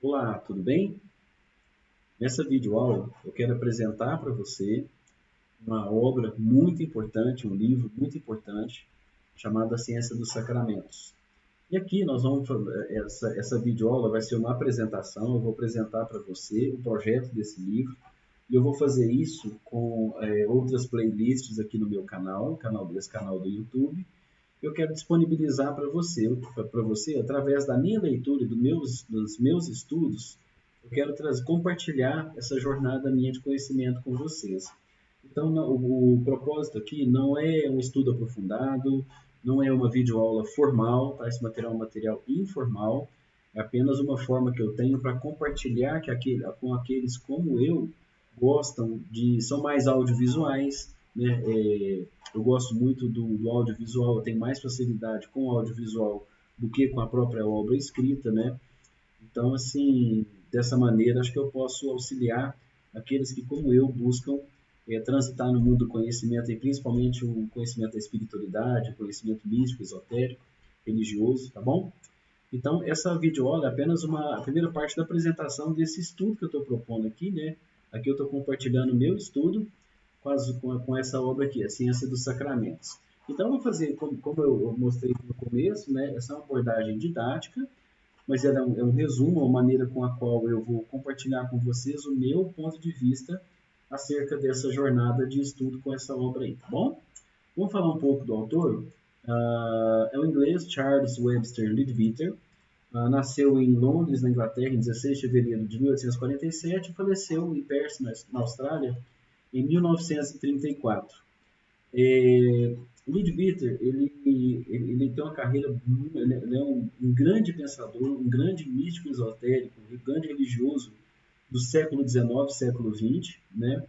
Olá, tudo bem? Nessa videoaula eu quero apresentar para você uma obra muito importante, um livro muito importante, chamado A Ciência dos Sacramentos. E aqui nós vamos, essa videoaula vai ser uma apresentação, eu vou apresentar para você o projeto desse livro, e eu vou fazer isso com outras playlists aqui no meu canal, desse canal do YouTube. Eu quero disponibilizar para você, através da minha leitura e dos meus estudos, eu quero compartilhar essa jornada minha de conhecimento com vocês. Então, o propósito aqui não é um estudo aprofundado, não é uma videoaula formal, tá? Esse material é um material informal, é apenas uma forma que eu tenho para compartilhar com aqueles como eu são mais audiovisuais, né? Eu gosto muito do audiovisual, eu tenho mais facilidade com o audiovisual do que com a própria obra escrita, né? Então, assim, dessa maneira, acho que eu posso auxiliar aqueles que, como eu, buscam transitar no mundo do conhecimento, e principalmente o conhecimento da espiritualidade, o conhecimento místico, esotérico, religioso, tá bom? Então, essa videoaula é apenas a primeira parte da apresentação desse estudo que eu estou propondo aqui, né? Aqui eu estou compartilhando o meu estudo com essa obra aqui, A Ciência dos Sacramentos. Então, eu vou fazer, como eu mostrei no começo, né? Essa é uma abordagem didática, mas ela é um resumo, uma maneira com a qual eu vou compartilhar com vocês o meu ponto de vista acerca dessa jornada de estudo com essa obra aí, tá bom? Vamos falar um pouco do autor. É o inglês Charles Webster Leadbeater. Nasceu em Londres, na Inglaterra, em 16 de fevereiro de 1847 e faleceu em Perth, na Austrália, em 1934. Leadbeater, ele tem uma carreira, ele é um grande pensador, um grande místico esotérico, um grande religioso do século XIX, século XX, né?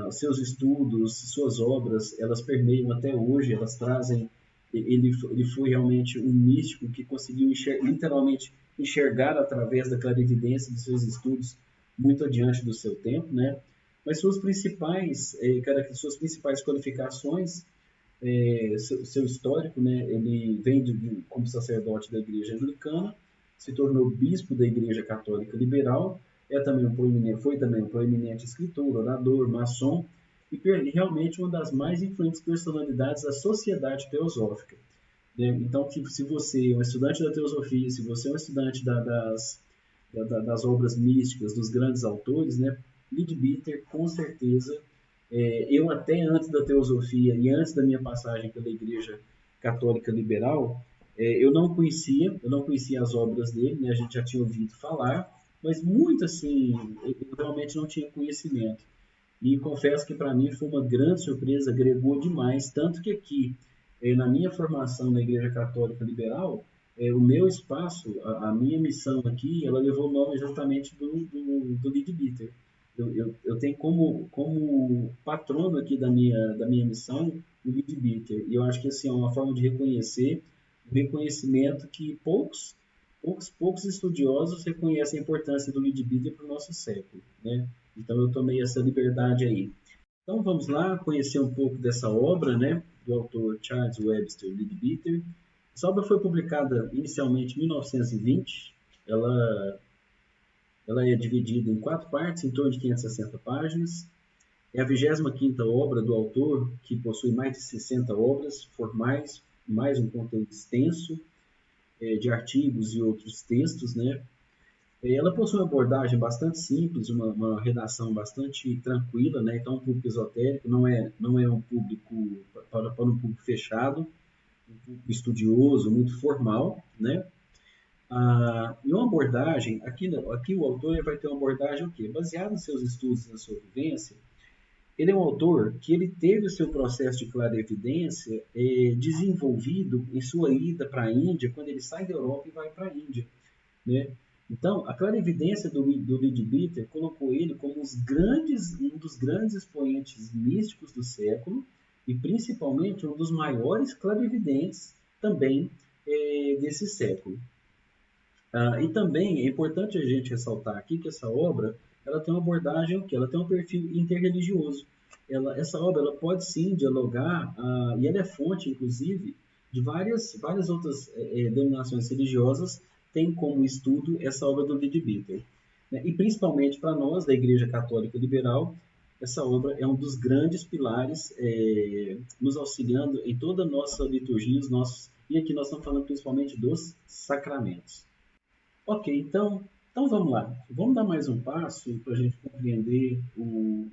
Seus estudos, suas obras, elas permeiam até hoje, elas trazem. Ele foi realmente um místico que conseguiu literalmente enxergar através da clarividência de seus estudos muito adiante do seu tempo, né? Mas suas principais qualificações, seu histórico, né? Ele vem como sacerdote da Igreja Anglicana, se tornou bispo da Igreja Católica Liberal, foi também um proeminente escritor, orador, maçom e realmente uma das mais influentes personalidades da sociedade teosófica, né? Então, se você é um estudante da teosofia, se você é um estudante das obras místicas, dos grandes autores, né? Leadbeater, com certeza, eu até antes da teosofia e antes da minha passagem pela Igreja Católica Liberal, eu não conhecia as obras dele, né? A gente já tinha ouvido falar, mas muito assim, eu realmente não tinha conhecimento. E confesso que para mim foi uma grande surpresa, agregou demais, tanto que aqui, na minha formação na Igreja Católica Liberal, o meu espaço, a minha missão aqui, ela levou o nome exatamente do Leadbeater. Eu tenho como patrono aqui da minha missão o Leadbeater. E eu acho que assim, é uma forma de reconhecer um reconhecimento que poucos estudiosos reconhecem a importância do Leadbeater para o nosso século, né? Então eu tomei essa liberdade aí. Então vamos lá conhecer um pouco dessa obra, né, do autor Charles Webster Leadbeater. Essa obra foi publicada inicialmente em 1920. Ela é dividida em 4 partes, em torno de 560 páginas. É a 25ª obra do autor, que possui mais de 60 obras formais, mais um conteúdo extenso de artigos e outros textos, né? Ela possui uma abordagem bastante simples, uma redação bastante tranquila, né? Então, um público esotérico não é um público para um público fechado, um público estudioso, muito formal, né? E uma abordagem, aqui o autor vai ter uma abordagem o quê? Baseada nos seus estudos e na sua vivência. Ele é um autor que ele teve o seu processo de clarevidência desenvolvido em sua ida para a Índia, quando ele sai da Europa e vai para a Índia, né? Então, a clarividência do Leadbeater colocou ele como um dos grandes expoentes místicos do século e principalmente um dos maiores clarividentes também desse século. E também é importante a gente ressaltar aqui que essa obra ela tem uma abordagem, ela tem um perfil interreligioso. Essa obra ela pode sim dialogar, e ela é fonte, inclusive, de várias outras denominações religiosas tem como estudo essa obra do Leadbeater, né? E principalmente para nós, da Igreja Católica Liberal, essa obra é um dos grandes pilares, nos auxiliando em toda a nossa liturgia, e aqui nós estamos falando principalmente dos sacramentos. Ok, então vamos lá. Vamos dar mais um passo para a gente compreender um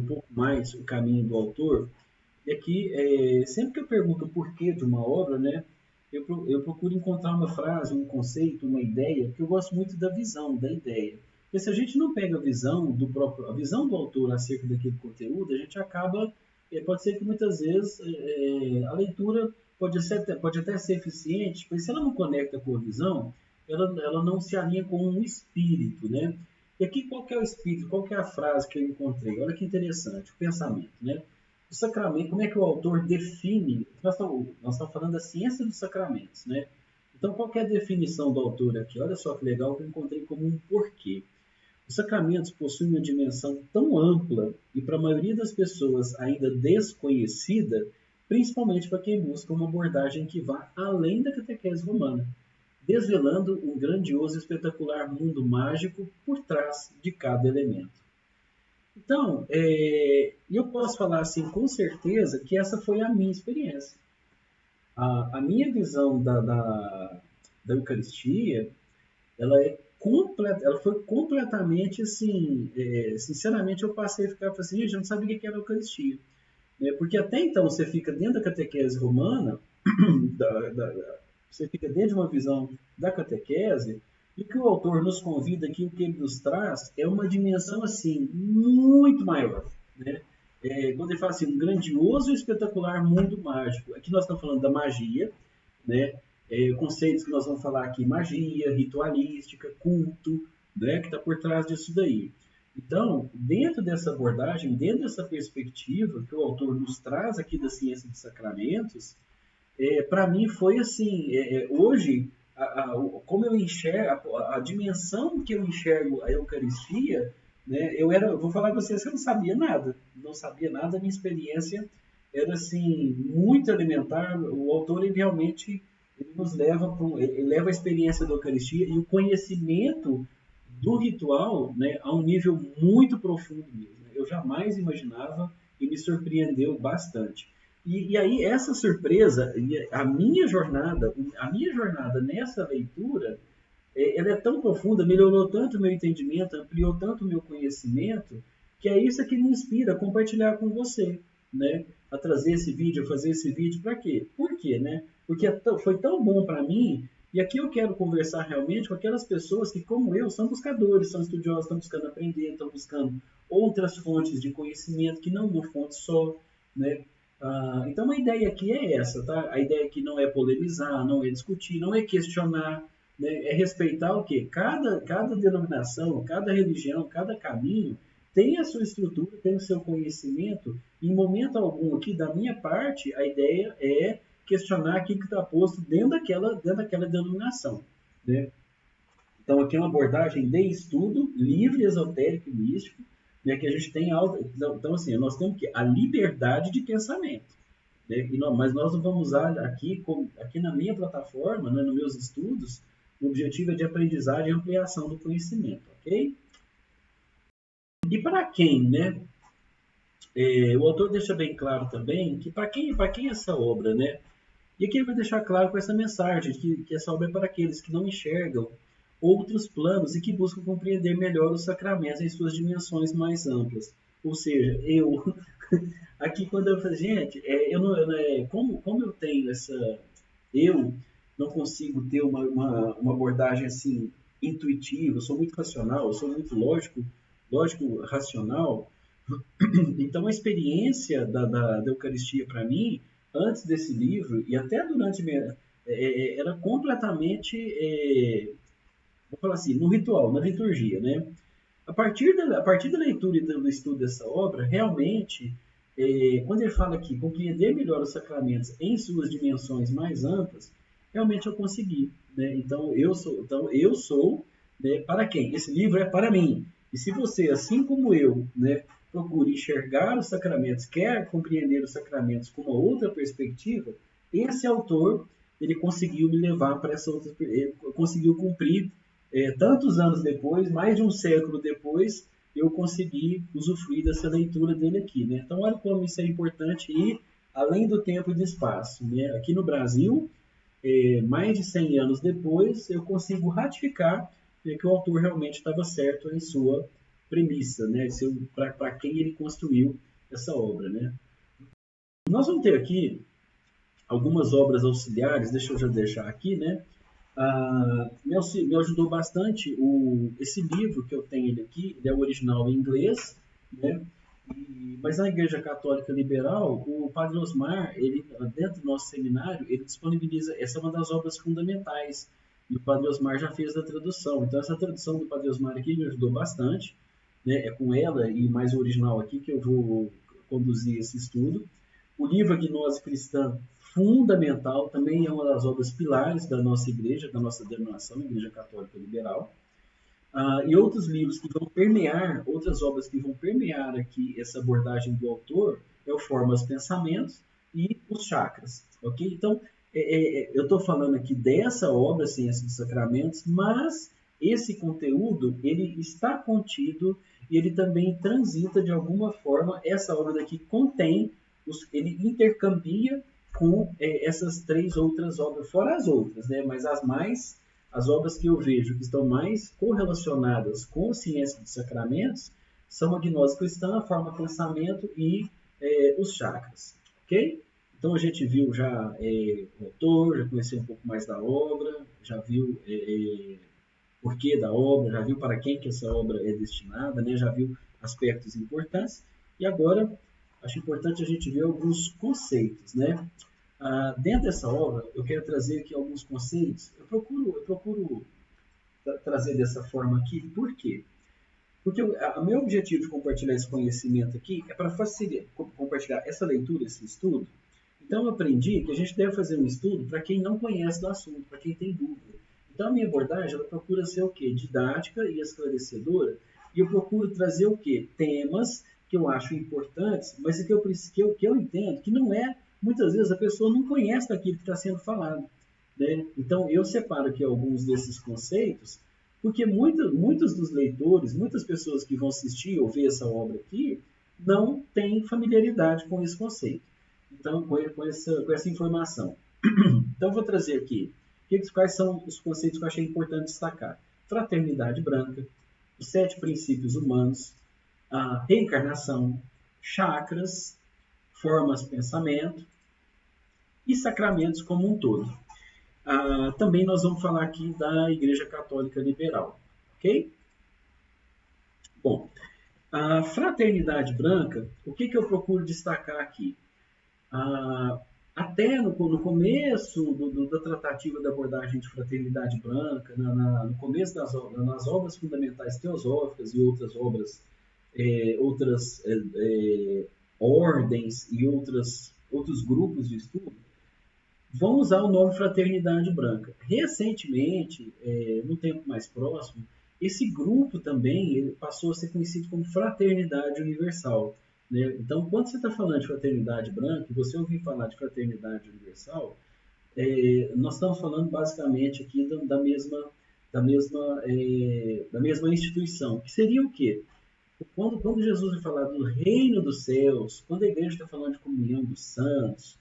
pouco mais o caminho do autor. E aqui, sempre que eu pergunto o porquê de uma obra, né, eu procuro encontrar uma frase, um conceito, uma ideia, porque eu gosto muito da visão, da ideia. Porque se a gente não pega a visão do autor acerca daquele conteúdo, a gente acaba, pode ser que muitas vezes a leitura pode até ser eficiente, mas se ela não conecta com a visão, ela não se alinha com um espírito, né? E aqui qual que é o espírito, qual que é a frase que eu encontrei? Olha que interessante, o pensamento, né? O sacramento, como é que o autor define? Nós estamos falando da ciência dos sacramentos, né? Então, qual que é a definição do autor aqui? Olha só que legal que eu encontrei como um porquê. Os sacramentos possuem uma dimensão tão ampla e, para a maioria das pessoas, ainda desconhecida, principalmente para quem busca uma abordagem que vá além da catequese romana, desvelando um grandioso e espetacular mundo mágico por trás de cada elemento. Então, eu posso falar assim com certeza que essa foi a minha experiência. A minha visão da Eucaristia, ela foi completamente assim, sinceramente eu passei a ficar assim, gente, eu não sabia o que era a Eucaristia. Né? Porque até então você fica dentro da catequese romana, você fica dentro de uma visão da catequese, e o que o autor nos convida aqui, o que ele nos traz, é uma dimensão assim, muito maior. Né? Quando ele fala assim, um grandioso e espetacular mundo mágico. Aqui nós estamos falando da magia, né? Conceitos que nós vamos falar aqui, magia, ritualística, culto, né? Que está por trás disso daí. Então, dentro dessa abordagem, dentro dessa perspectiva que o autor nos traz aqui da ciência dos sacramentos, para mim foi assim, hoje, como eu enxergo, a dimensão que eu enxergo a Eucaristia, né, eu vou falar para vocês que eu não sabia nada, a minha experiência era assim, muito elementar, o autor ele realmente nos leva, ele leva a experiência da Eucaristia e o conhecimento do ritual, né, a um nível muito profundo mesmo. Eu jamais imaginava e me surpreendeu bastante. E aí essa surpresa, a minha jornada nessa leitura, ela é tão profunda, melhorou tanto o meu entendimento, ampliou tanto o meu conhecimento, que é isso que me inspira a compartilhar com você, né? A trazer esse vídeo, a fazer esse vídeo, para quê? Por quê, né? Porque foi tão bom para mim, e aqui eu quero conversar realmente com aquelas pessoas que, como eu, são buscadores, são estudiosos, estão buscando aprender, estão buscando outras fontes de conhecimento, que não uma fonte só, né? Então a ideia aqui é essa, tá? A ideia aqui não é polemizar, não é discutir, não é questionar, né? É respeitar o quê? Cada denominação, cada religião, cada caminho tem a sua estrutura, tem o seu conhecimento. Em momento algum aqui, da minha parte, a ideia é questionar aquilo que está posto dentro daquela denominação, né? Então aqui é uma abordagem de estudo livre, esotérico e místico, né, que a gente tem alta. Então, assim, nós temos a liberdade de pensamento. Né, mas nós não vamos usar aqui na minha plataforma, né, nos meus estudos, o objetivo é de aprendizagem e ampliação do conhecimento, ok? E para quem, né? O autor deixa bem claro também que para quem essa obra, né? E aqui ele vai deixar claro com essa mensagem que essa obra é para aqueles que não enxergam outros planos e que buscam compreender melhor os sacramentos em suas dimensões mais amplas. Ou seja, aqui quando eu falo, gente, como eu tenho eu não consigo ter uma abordagem assim intuitiva, eu sou muito racional, eu sou muito lógico racional. Então a experiência da Eucaristia para mim, antes desse livro e até durante era completamente vou falar assim, no ritual, na liturgia, né? A partir da leitura e do estudo dessa obra, realmente, quando ele fala aqui, compreender melhor os sacramentos em suas dimensões mais amplas, realmente eu consegui, né? Então eu sou, né, para quem? Esse livro é para mim. E se você, assim como eu, né, procura enxergar os sacramentos, quer compreender os sacramentos com uma outra perspectiva, esse autor ele conseguiu me levar para essa outra, ele conseguiu cumprir tantos anos depois, mais de um século depois, eu consegui usufruir dessa leitura dele aqui, né? Então, olha como isso é importante e além do tempo e do espaço, né? Aqui no Brasil, mais de 100 anos depois, eu consigo ratificar que o autor realmente estava certo em sua premissa, né? Para quem ele construiu essa obra, né? Nós vamos ter aqui algumas obras auxiliares, deixa eu já deixar aqui, né? Me ajudou bastante esse livro que eu tenho ele aqui, ele é o original em inglês, né? Mas na Igreja Católica Liberal, o Padre Osmar, ele, dentro do nosso seminário, ele disponibiliza, essa é uma das obras fundamentais, e o Padre Osmar já fez a tradução. Então, essa tradução do Padre Osmar aqui me ajudou bastante, né? É com ela e mais o original aqui que eu vou conduzir esse estudo. O livro A Gnose Cristã, fundamental, também é uma das obras pilares da nossa igreja, da nossa denominação, Igreja Católica Liberal. E outros livros que vão permear, outras obras que vão permear aqui essa abordagem do autor, é o Formas Pensamentos e os Chakras, ok? Então, eu estou falando aqui dessa obra, Ciência dos Sacramentos, mas esse conteúdo, ele está contido e ele também transita de alguma forma, essa obra daqui contém, ele intercambia com essas três outras obras, fora as outras, né? Mas as obras que eu vejo que estão mais correlacionadas com a ciência dos sacramentos são a gnose cristã, a forma pensamento e os chakras, ok? Então a gente viu já o autor, já conheceu um pouco mais da obra, já viu o porquê da obra, já viu para quem que essa obra é destinada, né? Já viu aspectos importantes e agora acho importante a gente ver alguns conceitos, né? Dentro dessa obra, eu quero trazer aqui alguns conceitos. Eu procuro trazer dessa forma aqui. Por quê? Porque o meu objetivo de compartilhar esse conhecimento aqui é para facilitar, compartilhar essa leitura, esse estudo. Então, eu aprendi que a gente deve fazer um estudo para quem não conhece do assunto, para quem tem dúvida. Então, a minha abordagem ela procura ser o quê? Didática e esclarecedora. E eu procuro trazer o quê? Temas que eu acho importantes, mas que eu entendo que não é, muitas vezes a pessoa não conhece daquilo que está sendo falado. Né? Então, eu separo aqui alguns desses conceitos, porque muitos dos leitores, muitas pessoas que vão assistir ou ver essa obra aqui, não têm familiaridade com esse conceito. Então, com essa informação. Então, vou trazer aqui quais são os conceitos que eu achei importante destacar. Fraternidade branca, os 7 princípios humanos, a reencarnação, chakras, formas de pensamento e sacramentos como um todo. Também nós vamos falar aqui da Igreja Católica Liberal, ok? Bom, a fraternidade branca, o que eu procuro destacar aqui? Até no começo da tratativa da abordagem de fraternidade branca, no começo nas obras fundamentais teosóficas e outras obras, outras ordens e outros grupos de estudo, vão usar o nome Fraternidade Branca. Recentemente, no tempo mais próximo, esse grupo também passou a ser conhecido como Fraternidade Universal. Né? Então, quando você está falando de Fraternidade Branca, e você ouvir falar de Fraternidade Universal, nós estamos falando basicamente aqui da mesma instituição, que seria o quê? Quando Jesus vai falar do reino dos céus, quando a igreja está falando de comunhão dos santos,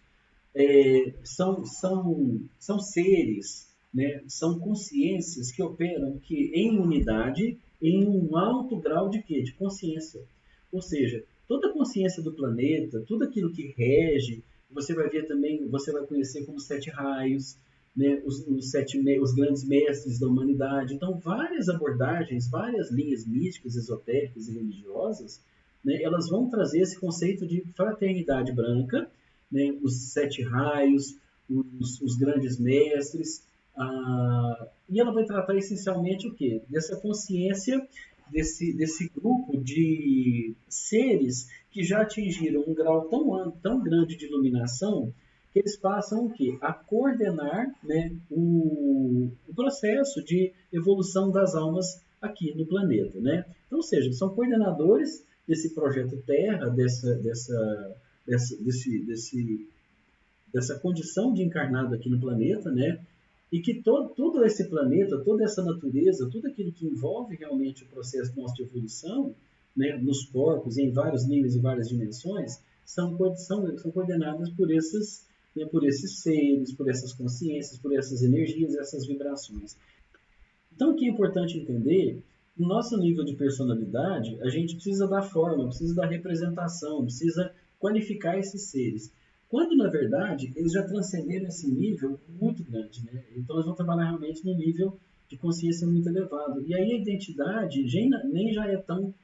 são seres, né? São consciências que operam em unidade, em um alto grau de quê? De consciência. Ou seja, toda a consciência do planeta, tudo aquilo que rege, você vai ver também, você vai conhecer como 7 raios, né? Os grandes mestres da humanidade. Então, várias abordagens, várias linhas místicas, esotéricas e religiosas, né? Elas vão trazer esse conceito de fraternidade branca, né, os 7 raios, os grandes mestres, e ela vai tratar essencialmente o quê? Dessa consciência desse grupo de seres que já atingiram um grau tão grande de iluminação que eles passam o quê? A coordenar, né, o processo de evolução das almas aqui no planeta. Né? Então, ou seja, são coordenadores desse projeto Terra, desse dessa condição de encarnado aqui no planeta, né? E que todo esse planeta, toda essa natureza, tudo aquilo que envolve realmente o processo nosso de evolução, né, nos corpos, em vários níveis e várias dimensões, são coordenadas por esses seres, por essas consciências, por essas energias, essas vibrações. Então, o que é importante entender, no nosso nível de personalidade, a gente precisa dar forma, precisa dar representação, precisa qualificar esses seres. Quando, na verdade, eles já transcenderam esse nível muito grande, né? Então, eles vão trabalhar realmente num nível de consciência muito elevado. E aí a identidade nem já é tão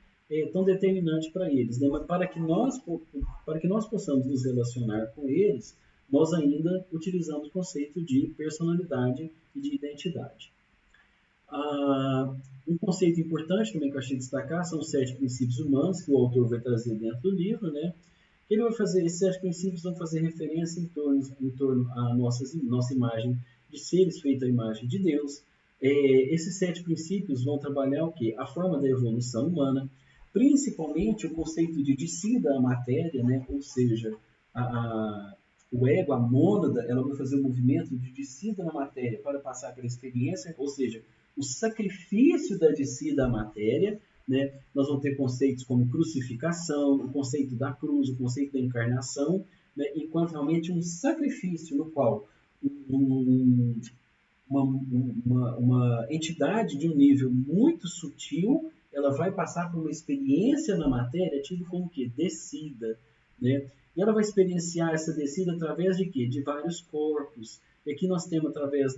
determinante para eles, né? Mas para que nós possamos nos relacionar com eles, nós ainda utilizamos o conceito de personalidade e de identidade. Um conceito importante também que eu achei de destacar são os 7 princípios humanos que o autor vai trazer dentro do livro, né? Ele vai fazer, esses 7 princípios vão fazer referência em torno à nossa imagem de seres feita à imagem de Deus. Esses 7 princípios vão trabalhar o quê? A forma da evolução humana, principalmente o conceito de descida à matéria, né? Ou seja, o ego, a mônada, ela vai fazer o movimento de descida na matéria para passar pela experiência, ou seja, o sacrifício da descida à matéria, né? Nós vamos ter conceitos como crucificação, o conceito da cruz, o conceito da encarnação, né? Enquanto realmente um sacrifício no qual uma entidade de um nível muito sutil, ela vai passar por uma experiência na matéria, tido como que descida, né? E ela vai experienciar essa descida através de quê? De vários corpos. E aqui nós temos através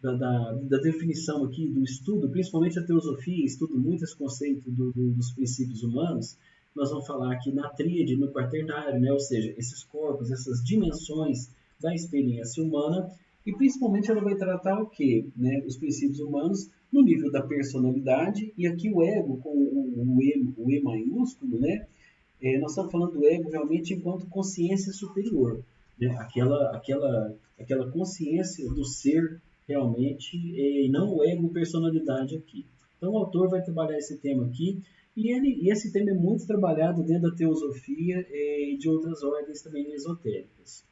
da definição aqui do estudo, principalmente a teosofia, estuda muito esse conceito dos princípios humanos. Nós vamos falar aqui na tríade, no quaternário, né? Ou seja, esses corpos, essas dimensões da experiência humana, e principalmente ela vai tratar o quê? Né? Os princípios humanos no nível da personalidade, e aqui o ego, com o E maiúsculo, né? Nós estamos falando do ego realmente enquanto consciência superior, né? Aquela consciência do ser realmente, e não o ego personalidade aqui. Então o autor vai trabalhar esse tema aqui, e esse tema é muito trabalhado dentro da teosofia e de outras ordens também esotéricas.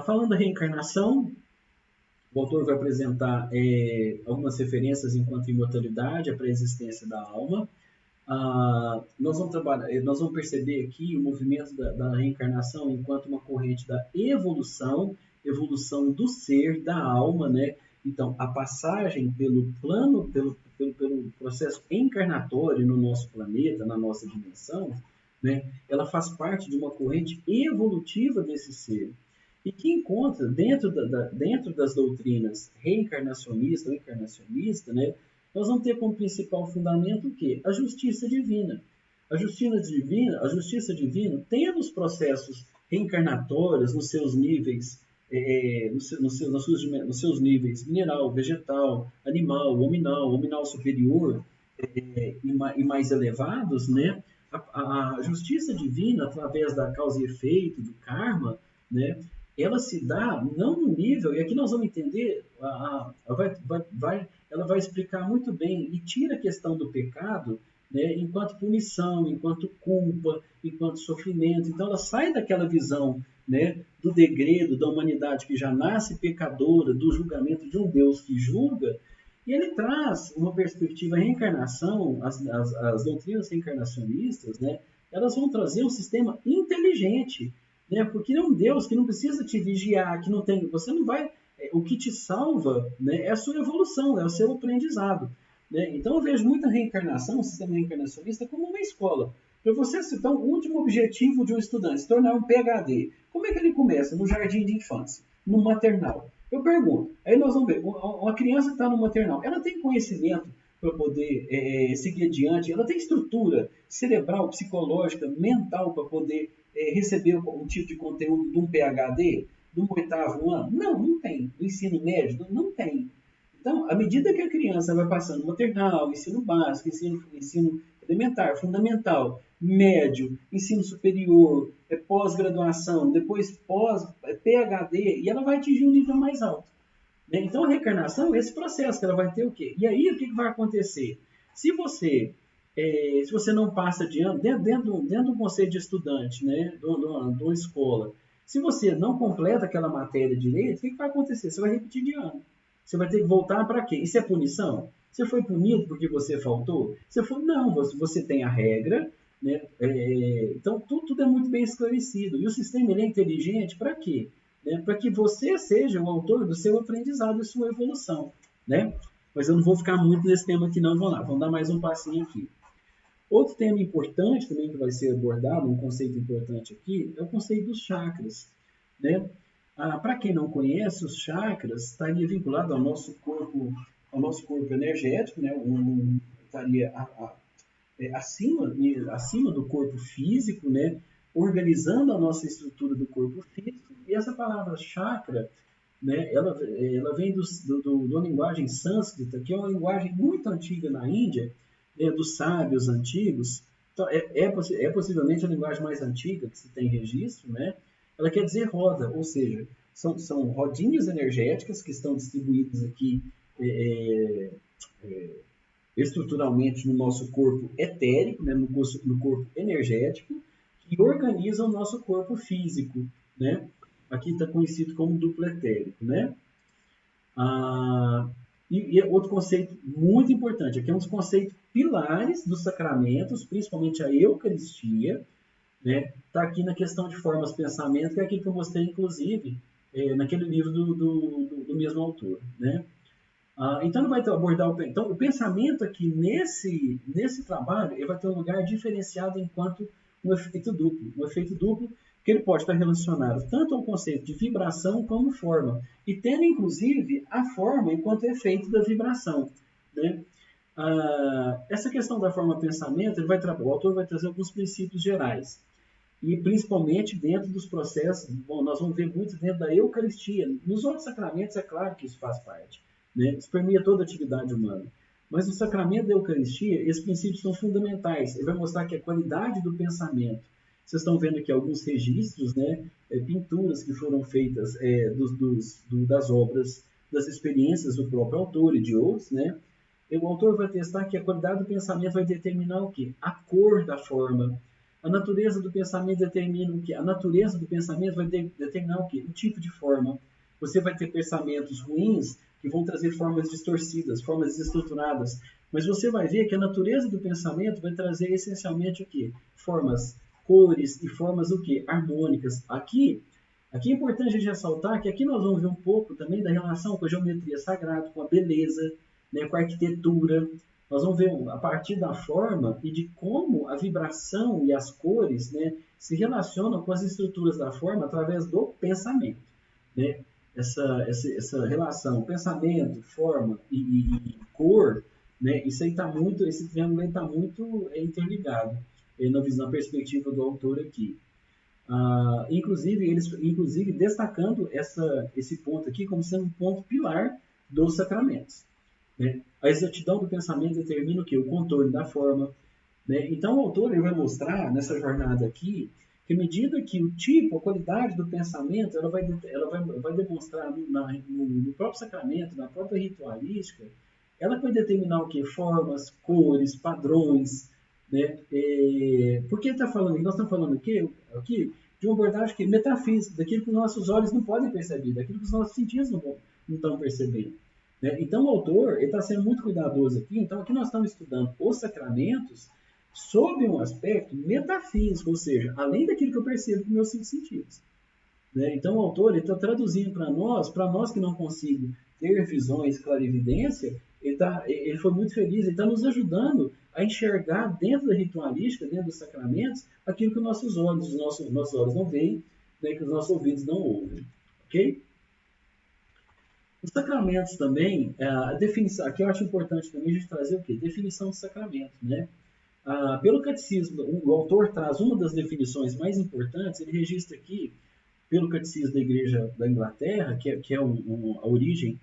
Falando da reencarnação, o autor vai apresentar algumas referências enquanto imortalidade, a pré-existência da alma. Nós vamos perceber aqui o movimento da reencarnação enquanto uma corrente da evolução do ser, da alma, né? Então, a passagem pelo processo encarnatório no nosso planeta, na nossa dimensão, né? Ela faz parte de uma corrente evolutiva desse ser. E que encontra, dentro das doutrinas reencarnacionista ou encarnacionista, né? Nós vamos ter como principal fundamento o quê? A justiça divina. A justiça divina tem nos processos reencarnatórios, nos seus níveis, nos seus níveis mineral, vegetal, animal, hominal superior e mais elevados, né? A justiça divina, através da causa e efeito, do karma, né? Ela se dá não no nível, e aqui nós vamos entender, ela vai explicar muito bem e tira a questão do pecado, né, enquanto punição, enquanto culpa, enquanto sofrimento. Então ela sai daquela visão, né, do degredo da humanidade que já nasce pecadora, do julgamento de um Deus que julga, e ele traz uma perspectiva reencarnação, as doutrinas reencarnacionistas, né, elas vão trazer um sistema inteligente, né, porque é um Deus que não precisa te vigiar, que não tem, você não vai, o que te salva, né, é a sua evolução, é o seu aprendizado. Né? Então eu vejo muita reencarnação, o sistema reencarnacionista, como uma escola. Para você citar o último objetivo de um estudante, se tornar um PhD, como é que ele começa? No jardim de infância, no maternal. Eu pergunto, aí nós vamos ver, uma criança que está no maternal, ela tem conhecimento para poder seguir adiante, ela tem estrutura cerebral, psicológica, mental para poder receber um tipo de conteúdo de um PhD, de um 8º ano? Não tem. Do ensino médio? Não tem. Então, à medida que a criança vai passando maternal, ensino básico, ensino elementar, fundamental, médio, ensino superior, pós-graduação, depois PhD, e ela vai atingir um nível mais alto. Né? Então, a reencarnação é esse processo que ela vai ter o quê? E aí, o que vai acontecer? Se você se você não passa de ano, dentro do conceito de estudante, né, de uma escola, se você não completa aquela matéria direito, o que vai acontecer? Você vai repetir de ano. Você vai ter que voltar para quê? Isso é punição? Você foi punido porque você faltou? Não, você tem a regra, né? Então tudo é muito bem esclarecido. E o sistema ele é inteligente para quê? Né? Para que você seja o autor do seu aprendizado e sua evolução. Né? Mas eu não vou ficar muito nesse tema aqui não, vamos dar mais um passinho aqui. Outro tema importante também que vai ser abordado, um conceito importante aqui, é o conceito dos chakras. Né? Para quem não conhece, os chakras estaria vinculado ao nosso corpo energético, né? Estaria acima do corpo físico, né? Organizando a nossa estrutura do corpo físico. E essa palavra chakra, né? Ela vem da linguagem sânscrita, que é uma linguagem muito antiga na Índia, né? Dos sábios antigos. Então, é possivelmente a linguagem mais antiga que se tem registro, né? Ela quer dizer roda, ou seja, são rodinhas energéticas que estão distribuídas aqui estruturalmente no nosso corpo etérico, né, no corpo energético, que organizam o nosso corpo físico. Né? Aqui está conhecido como duplo etérico. Né? E outro conceito muito importante, aqui é um dos conceitos pilares dos sacramentos, principalmente a Eucaristia, né? Está aqui na questão de formas, pensamento, que é aquilo que eu mostrei, inclusive, naquele livro do mesmo autor. Né? Então, ele vai abordar o pensamento aqui nesse trabalho, ele vai ter um lugar diferenciado enquanto um efeito duplo. Um efeito duplo que ele pode estar relacionado tanto ao conceito de vibração como forma, e tendo, inclusive, a forma enquanto efeito da vibração. Né? Essa questão da forma pensamento, o autor vai trazer alguns princípios gerais. E principalmente dentro dos processos, bom, nós vamos ver muito dentro da Eucaristia. Nos outros sacramentos, é claro que isso faz parte. Né? Isso permeia toda a atividade humana. Mas no sacramento da Eucaristia, esses princípios são fundamentais. Ele vai mostrar que a qualidade do pensamento. Vocês estão vendo aqui alguns registros, né? Pinturas que foram feitas das obras, das experiências do próprio autor e de outros. Né? E o autor vai testar que a qualidade do pensamento vai determinar o quê? A cor da forma. A natureza do pensamento determina o quê? A natureza do pensamento vai determinar o quê? O tipo de forma. Você vai ter pensamentos ruins que vão trazer formas distorcidas, formas desestruturadas. Mas você vai ver que a natureza do pensamento vai trazer essencialmente o quê? Formas, cores e formas o quê? Harmônicas. Aqui é importante a gente ressaltar que aqui nós vamos ver um pouco também da relação com a geometria sagrada, com a beleza, né, com a arquitetura. Nós vamos ver a partir da forma e de como a vibração e as cores, né, se relacionam com as estruturas da forma através do pensamento. Né? Essa relação pensamento, forma e cor, né, isso aí esse triângulo está muito interligado na perspectiva do autor aqui. Inclusive destacando esse ponto aqui como sendo um ponto pilar dos sacramentos. Né? A exatidão do pensamento determina o quê? O contorno da forma. Né? Então, o autor ele vai mostrar nessa jornada aqui que, à medida que o tipo, a qualidade do pensamento, ela vai demonstrar no próprio sacramento, na própria ritualística, ela vai determinar o quê? Formas, cores, padrões. Né? Por que está falando? Nós estamos falando aqui de uma abordagem que metafísica, daquilo que os nossos olhos não podem perceber, daquilo que os nossos sentidos não estão percebendo. Né? Então, o autor está sendo muito cuidadoso aqui. Então, aqui nós estamos estudando os sacramentos sob um aspecto metafísico, ou seja, além daquilo que eu percebo com meus cinco sentidos. Né? Então, o autor está traduzindo para nós que não conseguimos ter visões, clarividência, ele foi muito feliz, ele está nos ajudando a enxergar dentro da ritualística, dentro dos sacramentos, aquilo que os nossos olhos não veem, né, que os nossos ouvidos não ouvem. Ok? Os sacramentos também, a definição, aqui eu acho importante também a gente trazer o quê? Definição de sacramento, né? Pelo catecismo, o autor traz uma das definições mais importantes, ele registra aqui, pelo catecismo da Igreja da Inglaterra, que é a origem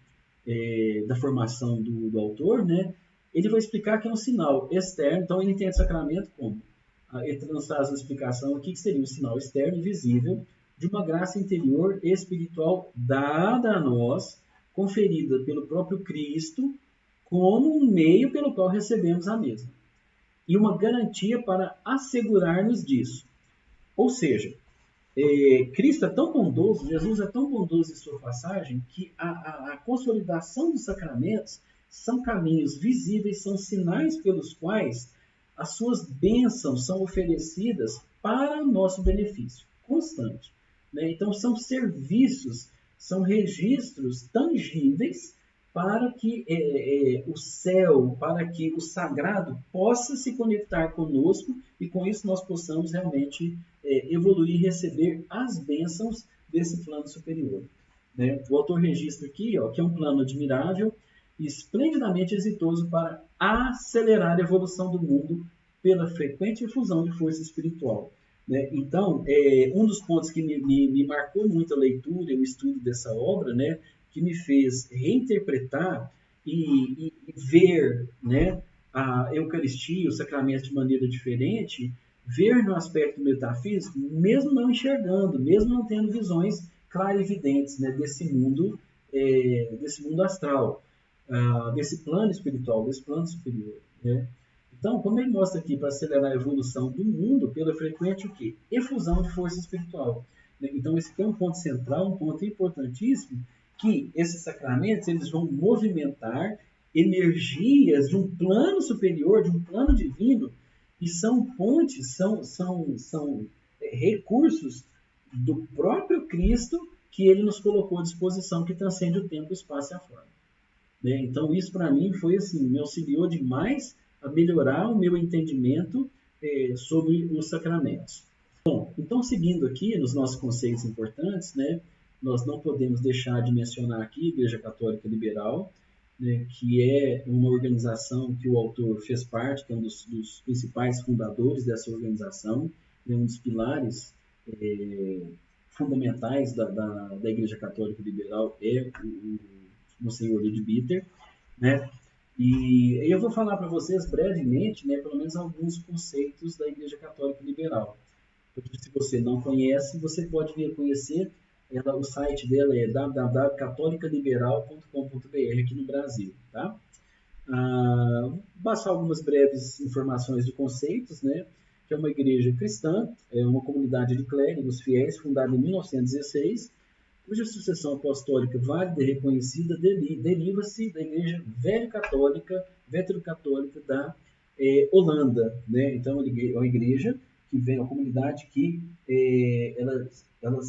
da formação do autor, né? Ele vai explicar que é um sinal externo, então ele entende sacramento como? Ele nos traz uma explicação aqui que seria um sinal externo e visível de uma graça interior e espiritual dada a nós, conferida pelo próprio Cristo, como um meio pelo qual recebemos a mesma. e uma garantia para assegurar-nos disso. Ou seja, Cristo é tão bondoso, Jesus é tão bondoso em sua passagem, que a consolidação dos sacramentos são caminhos visíveis, são sinais pelos quais as suas bênçãos são oferecidas para o nosso benefício constante. Né? Então, são serviços, são registros tangíveis para que o céu, para que o sagrado possa se conectar conosco e com isso nós possamos realmente evoluir e receber as bênçãos desse plano superior. Né? O autor registra aqui que é um plano admirável e esplendidamente exitoso para acelerar a evolução do mundo pela frequente infusão de força espiritual. Né? Então, um dos pontos que me marcou muito a leitura e o estudo dessa obra, né, que me fez reinterpretar e ver, né, a Eucaristia, o sacramento de maneira diferente, ver no aspecto metafísico, mesmo não enxergando, mesmo não tendo visões clarividentes, né, desse mundo astral, desse plano espiritual, desse plano superior. Né? Então, como ele mostra aqui, para acelerar a evolução do mundo, pela frequente o quê? Efusão de força espiritual. Então, esse aqui é um ponto central, um ponto importantíssimo, que esses sacramentos eles vão movimentar energias de um plano superior, de um plano divino, e são pontes, são recursos do próprio Cristo que ele nos colocou à disposição, que transcende o tempo, o espaço e a forma. Né? Então, isso para mim foi assim, me auxiliou demais a melhorar o meu entendimento sobre os sacramentos. Bom, então seguindo aqui nos nossos conceitos importantes, né, nós não podemos deixar de mencionar aqui a Igreja Católica Liberal, né, que é uma organização que o autor fez parte, que é um dos principais fundadores dessa organização, né, um dos pilares fundamentais da Igreja Católica Liberal é o Monsenhor Leadbeater, né? E eu vou falar para vocês brevemente, né, pelo menos alguns conceitos da Igreja Católica Liberal. Se você não conhece, você pode vir a conhecer. O site dela é www.catolicaliberal.com.br aqui no Brasil. Tá? Passar algumas breves informações de conceitos, né? Que é uma igreja cristã, é uma comunidade de clérigos fiéis fundada em 1916, cuja sucessão apostólica válida e reconhecida deriva-se da Igreja Velho-Católica, Veterocatólica da Holanda. Né? Então, é uma igreja que vem, uma comunidade que ela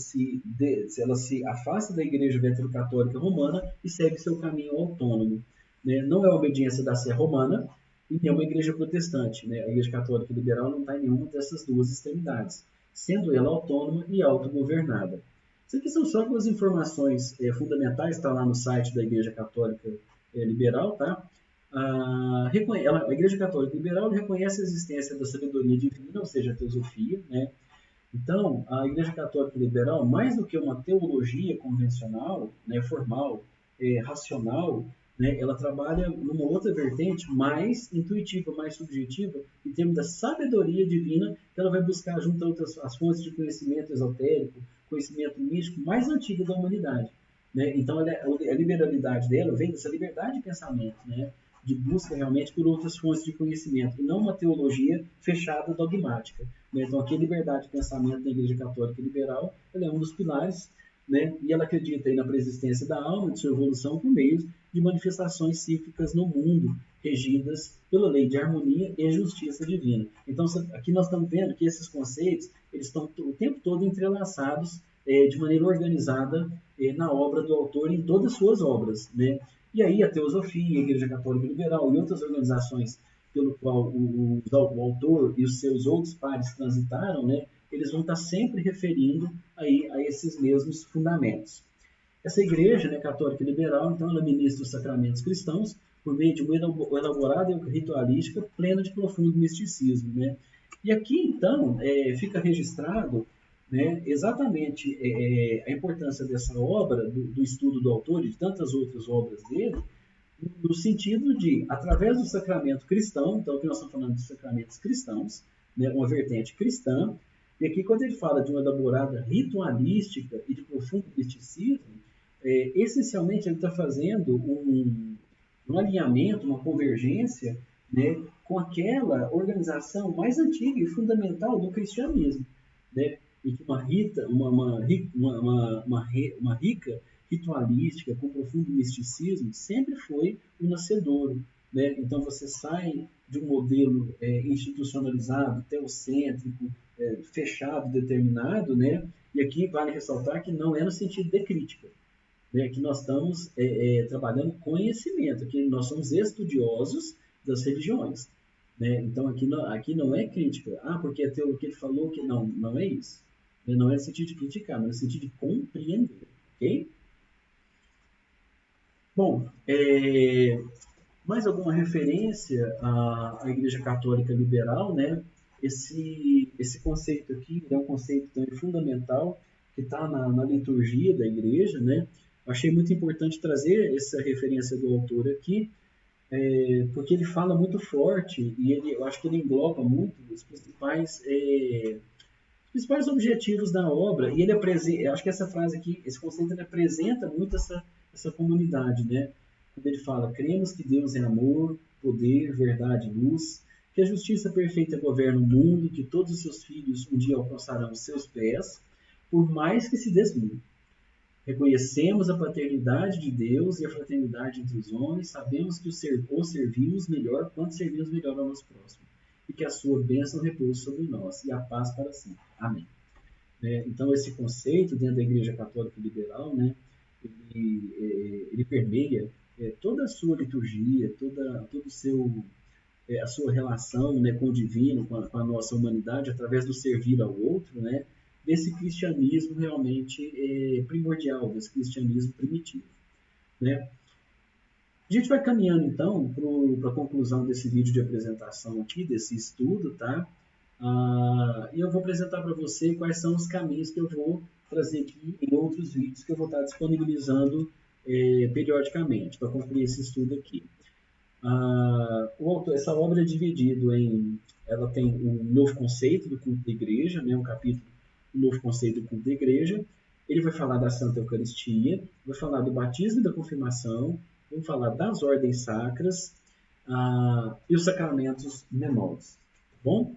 se afasta da Igreja Veterocatólica Romana e segue seu caminho autônomo. Né? Não é obediência da Sé Romana e nem uma igreja protestante. Né? A Igreja Católica Liberal não está em nenhuma dessas duas extremidades, sendo ela autônoma e autogovernada. Isso aqui são só algumas informações fundamentais, está lá no site da Igreja Católica Liberal, tá? A Igreja Católica Liberal reconhece a existência da sabedoria divina, ou seja, a teosofia, né? Então, a Igreja Católica Liberal, mais do que uma teologia convencional, né, formal, racional, né, ela trabalha numa outra vertente mais intuitiva, mais subjetiva, em termos da sabedoria divina, que ela vai buscar junto a outras as fontes de conhecimento esotérico, conhecimento místico mais antigo da humanidade. Né? Então, a liberalidade dela vem dessa liberdade de pensamento, né? De busca realmente por outras fontes de conhecimento, e não uma teologia fechada, dogmática. Né? Então, aqui a liberdade de pensamento da Igreja Católica Liberal ela é um dos pilares, né? E ela acredita aí na preexistência da alma, de sua evolução por meio de manifestações cíclicas no mundo, regidas pela lei de harmonia e justiça divina. Então, aqui nós estamos vendo que esses conceitos eles estão o tempo todo entrelaçados de maneira organizada na obra do autor, em todas as suas obras. Né? E aí a Teosofia, a Igreja Católica Liberal e outras organizações pelo qual o autor e os seus outros pares transitaram, né, eles vão estar sempre referindo aí a esses mesmos fundamentos. Essa igreja, né, católica liberal, então, ela ministra os sacramentos cristãos por meio de uma elaborada ritualística plena de profundo misticismo. Né? E aqui, então, fica registrado, né, exatamente a importância dessa obra, do estudo do autor e de tantas outras obras dele, no sentido de, através do sacramento cristão, então aqui nós estamos falando de sacramentos cristãos, né, uma vertente cristã, e aqui quando ele fala de uma elaborada ritualística e de profundo misticismo, essencialmente ele está fazendo um alinhamento, uma convergência né, com aquela organização mais antiga e fundamental do cristianismo, né, e que uma rica ritualística com profundo misticismo sempre foi o nascedouro, né? Então você sai de um modelo institucionalizado, teocêntrico, fechado, determinado, né? E aqui vale ressaltar que não é no sentido de crítica, né? Que nós estamos trabalhando conhecimento, que nós somos estudiosos das religiões, né? Então aqui não é crítica, porque a teologia falou que não é isso, não é no sentido de criticar, mas no sentido de compreender, ok? Bom, mais alguma referência à Igreja Católica Liberal, né? Esse conceito aqui é um conceito também fundamental que está na liturgia da Igreja, né? Achei muito importante trazer essa referência do autor aqui, porque ele fala muito forte e eu acho que ele engloba muito os principais objetivos da obra. E ele apresenta, eu acho que essa frase aqui, esse conceito, ele apresenta muito essa comunidade, né? Quando ele fala: cremos que Deus é amor, poder, verdade e luz, que a justiça perfeita governa o mundo, que todos os seus filhos um dia alcançarão os seus pés, por mais que se desviem. Reconhecemos a paternidade de Deus e a fraternidade entre os homens, sabemos que o servimos melhor quanto servimos melhor ao nosso próximo, e que a sua bênção repousa sobre nós, e a paz para sempre. Amém. Então, esse conceito dentro da Igreja Católica Liberal, né, ele permeia toda a sua liturgia, todo o seu, a sua relação, né, com o divino, com a nossa humanidade, através do servir ao outro, né, desse cristianismo realmente primordial, desse cristianismo primitivo, né? A gente vai caminhando então para a conclusão desse vídeo de apresentação aqui, desse estudo, tá? E eu vou apresentar para você quais são os caminhos que eu vou trazer aqui em outros vídeos que eu vou estar disponibilizando periodicamente para concluir esse estudo aqui. Essa obra é dividida ela tem um novo conceito do culto da igreja, né, um capítulo, um novo conceito do culto da igreja. Ele vai falar da Santa Eucaristia, vai falar do batismo e da confirmação, vai falar das ordens sacras e os sacramentos menores, tá bom?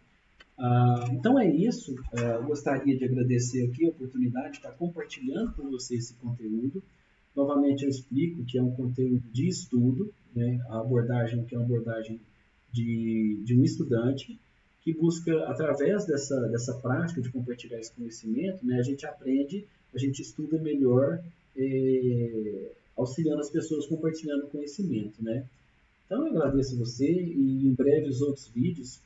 Então é isso. Eu gostaria de agradecer aqui a oportunidade de estar compartilhando com você esse conteúdo. Novamente eu explico que é um conteúdo de estudo, né? A abordagem que é uma abordagem de um estudante que busca, através dessa prática de compartilhar esse conhecimento, né, a gente aprende, a gente estuda melhor, auxiliando as pessoas compartilhando conhecimento, né? Então eu agradeço você e em breve os outros vídeos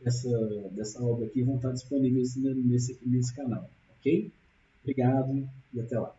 dessa obra aqui vão estar disponíveis nesse canal, ok? Obrigado e até lá.